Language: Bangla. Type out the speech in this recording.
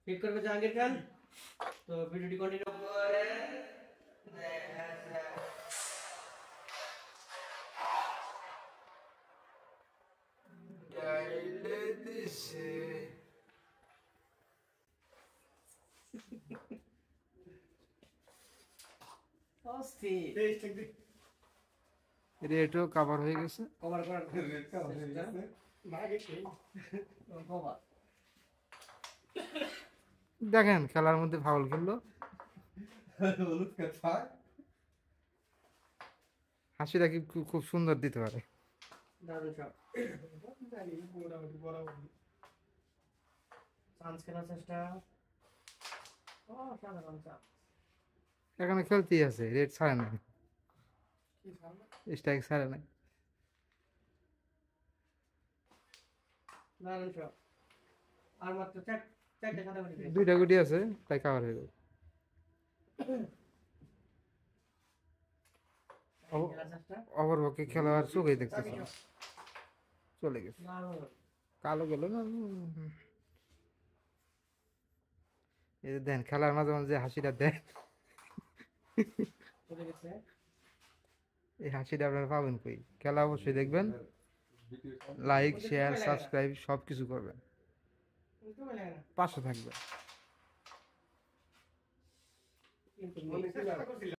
ঠিক করবে জাহাঙ্গীর খান। তো ভিডিওটি কন্টিনিউ করে গাইলে দিছে রেটও কভার হয়ে গেছে। কভার করার দেখেন খেলার মধ্যে ফাউল খেললো, হাসিটা কি খুব সুন্দর দিতে পারে। দারুণ শট। চান্স খেলার চেষ্টা। ও সাধারণ চান্স। এখানে খেলতেই আছে, রেড ছাড়ে নাই, স্ট্রাইক ছাড়ে নাই। দারুণ শট। আর মাত্র চারটে খাতা করে দিয়েছে। দুইটা গুটি আছে, তাই কাভার হয়ে যাবে। খেলার চেষ্টা। অপরপক্ষে খেলোয়াড় চোখেই দেখতেছে না। চলে গেছে, দারুণ। কালো গেল না। এই যে দেন খেলার মাঝে মাঝে হাসিটা দেন, চলে গেছে। এই হাসিটা আপনারা পাবেন কই? খেলা অবশ্যই দেখবেন, লাইক শেয়ার সাবস্ক্রাইব সব কিছু করবেন, পাশে থাকবেন। কিন্তু